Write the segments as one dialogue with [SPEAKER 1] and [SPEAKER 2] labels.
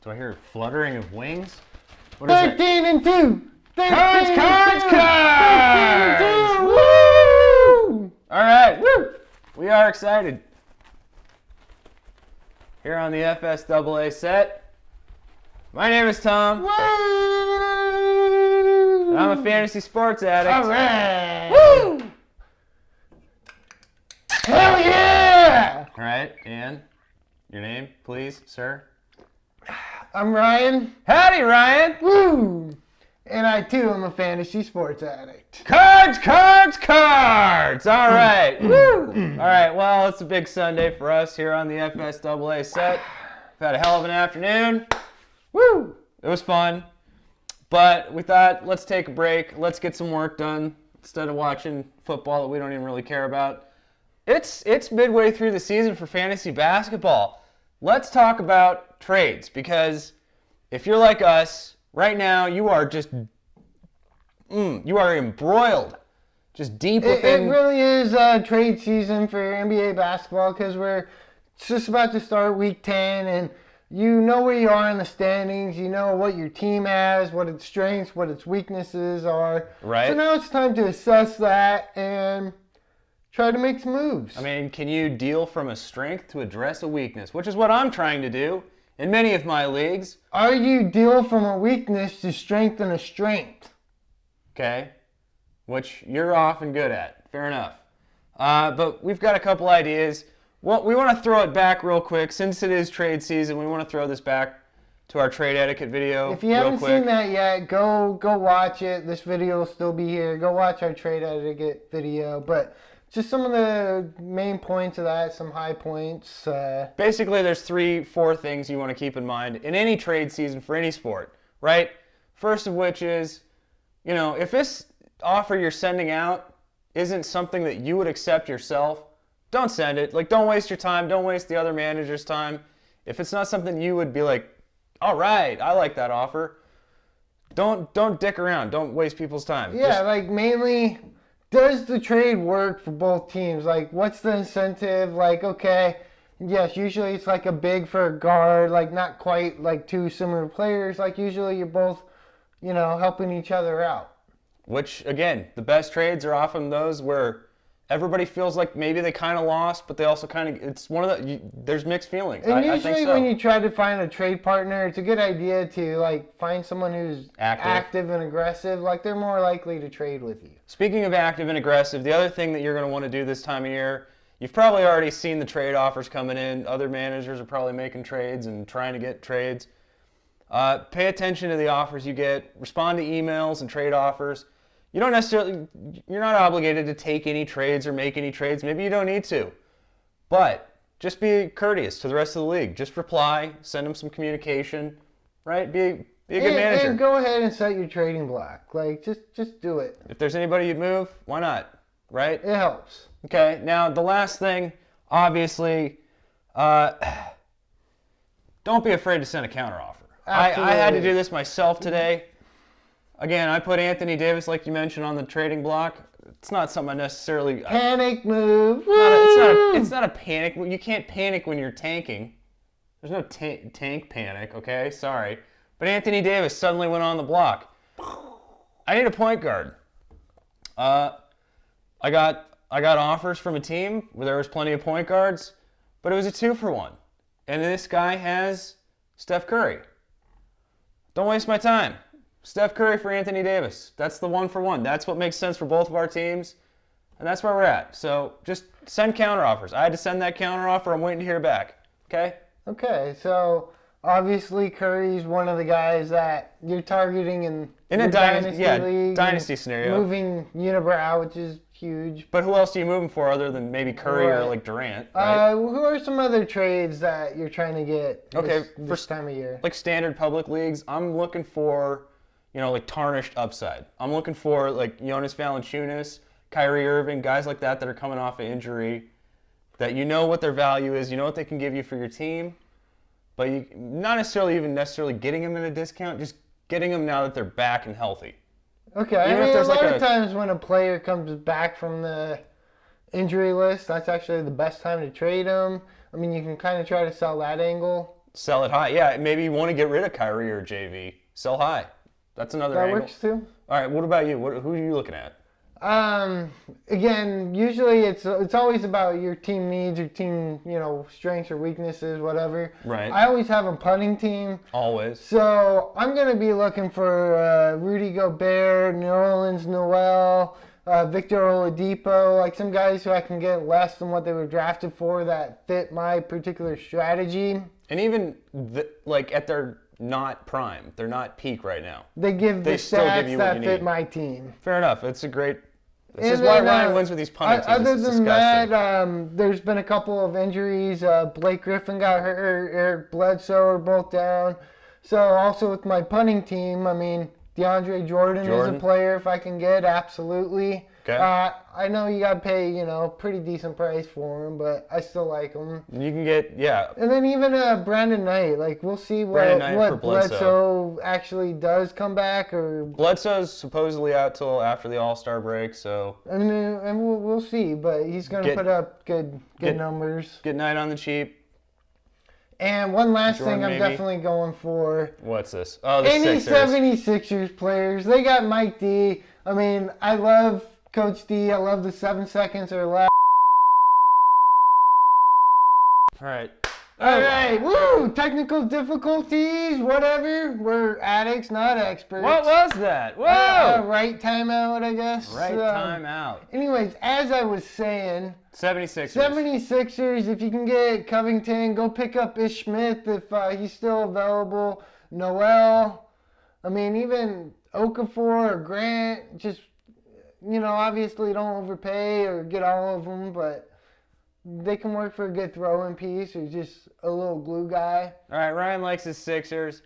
[SPEAKER 1] Do I hear fluttering of wings? What is
[SPEAKER 2] 13 and 2.
[SPEAKER 1] Cards!
[SPEAKER 2] 13 and 2.
[SPEAKER 1] Woo! All right. Woo! We are excited. Here on the FSAA set. My name is Tom.
[SPEAKER 2] Woo!
[SPEAKER 1] And I'm a fantasy sports addict.
[SPEAKER 2] All right.
[SPEAKER 1] Woo!
[SPEAKER 2] Hell yeah!
[SPEAKER 1] All right, and your name, please, sir?
[SPEAKER 2] I'm Ryan.
[SPEAKER 1] Howdy, Ryan.
[SPEAKER 2] Woo! And I too am a fantasy sports addict.
[SPEAKER 1] Cards! All right. Woo! All right, well, it's a big Sunday for us here on the FSAA set. We've had a hell of an afternoon. Woo! It was fun. But we thought, let's take a break. Let's get some work done instead of watching football that we don't even really care about. It's midway through the season for fantasy basketball. Let's talk about trades, because if you're like us, right now you are just you are embroiled, just deep within.
[SPEAKER 2] It really is trade season for NBA basketball, because we're just about to start week 10, and you know where you are in the standings. You know what your team has, what its strengths, what its weaknesses are.
[SPEAKER 1] Right.
[SPEAKER 2] So now it's time to assess that and try to make some moves.
[SPEAKER 1] I mean, can you deal from a strength to address a weakness, which is what I'm trying to do in many of my leagues.
[SPEAKER 2] Are you deal from a weakness to strengthen a strength?
[SPEAKER 1] Okay, which you're often good at. Fair enough. But we've got a couple ideas. Well, we want to throw it back real quick. Since it is trade season, we want to throw this back to our trade etiquette video.
[SPEAKER 2] If you haven't seen that yet, go watch it. This video will still be here. Go watch our trade etiquette video. But just some of the main points of that, some high points.
[SPEAKER 1] Basically, there's 3-4 things you want to keep in mind in any trade season for any sport, right? First of which is, if this offer you're sending out isn't something that you would accept yourself, don't send it. Like, don't waste your time. Don't waste the other manager's time. If it's not something you would be like, all right, I like that offer, don't dick around. Don't waste people's time.
[SPEAKER 2] Yeah, mainly, does the trade work for both teams? Like, what's the incentive? Like, okay, yes, usually it's like a big for a guard, like not quite like two similar players. Like, usually you're both, helping each other out.
[SPEAKER 1] Which, again, the best trades are often those where everybody feels like maybe they kind of lost, but they also it's one of there's mixed feelings.
[SPEAKER 2] And
[SPEAKER 1] I
[SPEAKER 2] usually
[SPEAKER 1] think so.
[SPEAKER 2] When you try to find a trade partner, it's a good idea to find someone who's active and aggressive. Like, they're more likely to trade with you.
[SPEAKER 1] Speaking of active and aggressive, the other thing that you're going to want to do this time of year, you've probably already seen the trade offers coming in. Other managers are probably making trades and trying to get trades. Pay attention to the offers you get. Respond to emails and trade offers. You're not obligated to take any trades or make any trades. Maybe you don't need to. But just be courteous to the rest of the league. Just reply, send them some communication, right? Be a good manager.
[SPEAKER 2] And go ahead and set your trading block. Like, just do it.
[SPEAKER 1] If there's anybody you'd move, why not, right?
[SPEAKER 2] It helps.
[SPEAKER 1] Okay, now the last thing, obviously, don't be afraid to send a counteroffer. I had to do this myself today. Again, I put Anthony Davis, like you mentioned, on the trading block. It's not something I necessarily...
[SPEAKER 2] Panic move.
[SPEAKER 1] It's not a panic. You can't panic when you're tanking. There's no tank panic, okay? Sorry. But Anthony Davis suddenly went on the block. I need a point guard. I got offers from a team where there was plenty of point guards, but it was a 2-for-1. And this guy has Steph Curry. Don't waste my time. Steph Curry for Anthony Davis. That's the 1-for-1. That's what makes sense for both of our teams, and that's where we're at. So just send counteroffers. I had to send that counteroffer. I'm waiting to hear back. Okay?
[SPEAKER 2] Okay, so obviously Curry's one of the guys that you're targeting in
[SPEAKER 1] a
[SPEAKER 2] dynasty league.
[SPEAKER 1] Dynasty scenario.
[SPEAKER 2] Moving unibrow, which is huge.
[SPEAKER 1] But who else are you moving for other than maybe Curry or like Durant? Right?
[SPEAKER 2] Who are some other trades that you're trying to get this time of year?
[SPEAKER 1] Like standard public leagues, I'm looking for... like tarnished upside. I'm looking for like Jonas Valanciunas, Kyrie Irving, guys like that are coming off an injury, that you know what their value is, you know what they can give you for your team, but you not necessarily getting them at a discount, just getting them now that they're back and healthy.
[SPEAKER 2] Okay, a lot of times when a player comes back from the injury list, that's actually the best time to trade them. I mean, you can kind of try to sell that angle.
[SPEAKER 1] Sell it high. Yeah, maybe you want to get rid of Kyrie or JV. Sell high. That's another
[SPEAKER 2] That
[SPEAKER 1] angle.
[SPEAKER 2] works too.
[SPEAKER 1] All right, what about you? Who are you looking at?
[SPEAKER 2] Again, usually it's always about your team needs, your team, strengths or weaknesses, whatever.
[SPEAKER 1] Right.
[SPEAKER 2] I always have a punting team.
[SPEAKER 1] Always.
[SPEAKER 2] So I'm going to be looking for Rudy Gobert, New Orleans Noel, Victor Oladipo, like some guys who I can get less than what they were drafted for that fit my particular strategy.
[SPEAKER 1] And even, at their not prime, they're not peak right now.
[SPEAKER 2] They give the
[SPEAKER 1] still give
[SPEAKER 2] stats
[SPEAKER 1] you what
[SPEAKER 2] that
[SPEAKER 1] you
[SPEAKER 2] fit
[SPEAKER 1] need.
[SPEAKER 2] my team.
[SPEAKER 1] Fair enough. It's a great... This
[SPEAKER 2] And
[SPEAKER 1] is why
[SPEAKER 2] then,
[SPEAKER 1] Ryan wins with these punting teams.
[SPEAKER 2] Other
[SPEAKER 1] It's
[SPEAKER 2] than
[SPEAKER 1] disgusting.
[SPEAKER 2] that, there's been a couple of injuries. Blake Griffin got hurt. Eric Bledsoe are both down. So also with my punting team, I mean, DeAndre Jordan is a player if I can get, absolutely.
[SPEAKER 1] Okay.
[SPEAKER 2] I know you got to pay, pretty decent price for him, but I still like him.
[SPEAKER 1] You can get, yeah.
[SPEAKER 2] And then even Brandon Knight, we'll see what Bledsoe actually does come back. Or
[SPEAKER 1] Bledsoe's supposedly out till after the All-Star break, so...
[SPEAKER 2] and we'll see, but he's going to put up good numbers.
[SPEAKER 1] Get Knight on the cheap.
[SPEAKER 2] And one last
[SPEAKER 1] Jordan,
[SPEAKER 2] thing I'm
[SPEAKER 1] maybe?
[SPEAKER 2] definitely going for.
[SPEAKER 1] What's this? Oh, the
[SPEAKER 2] Any
[SPEAKER 1] Sixers.
[SPEAKER 2] 76ers players. They got Mike D. I mean, I love Coach D. I love the 7 seconds or less.
[SPEAKER 1] All right.
[SPEAKER 2] All right. Woo! Technical difficulties, whatever. We're addicts, not experts.
[SPEAKER 1] What was that? Whoa!
[SPEAKER 2] Right timeout, I guess.
[SPEAKER 1] Right time out.
[SPEAKER 2] Anyways, as I was saying...
[SPEAKER 1] 76ers.
[SPEAKER 2] 76ers, if you can get Covington, go pick up Ish Smith if he's still available. Noel. I mean, even Okafor or Grant, just, obviously don't overpay or get all of them, but they can work for a good throw-in piece or just a little glue guy.
[SPEAKER 1] All right, Ryan likes his Sixers.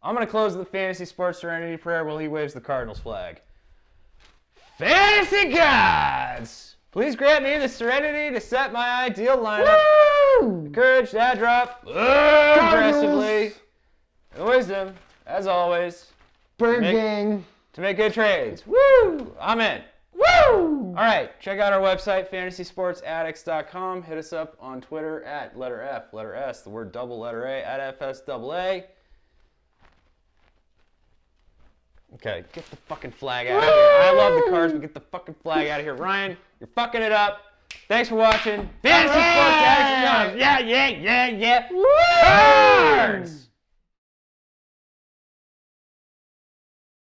[SPEAKER 1] I'm going to close the Fantasy Sports Serenity Prayer while he waves the Cardinals flag. Fantasy gods, please grant me the serenity to set my ideal lineup.
[SPEAKER 2] Woo!
[SPEAKER 1] The courage to add drop aggressively. And wisdom, as always,
[SPEAKER 2] Bird gang.
[SPEAKER 1] to make good trades. Woo! I'm in. Woo! All right, check out our website, fantasysportsaddicts.com. Hit us up on Twitter at letter F, letter S, the word double, letter A, at FSAA. Okay, get the fucking flag out of here. I love the Cards, but get the fucking flag out of here. Ryan, you're fucking it up. Thanks for watching. Fantasy Sports Addicts Anonymous. Yeah. Cards!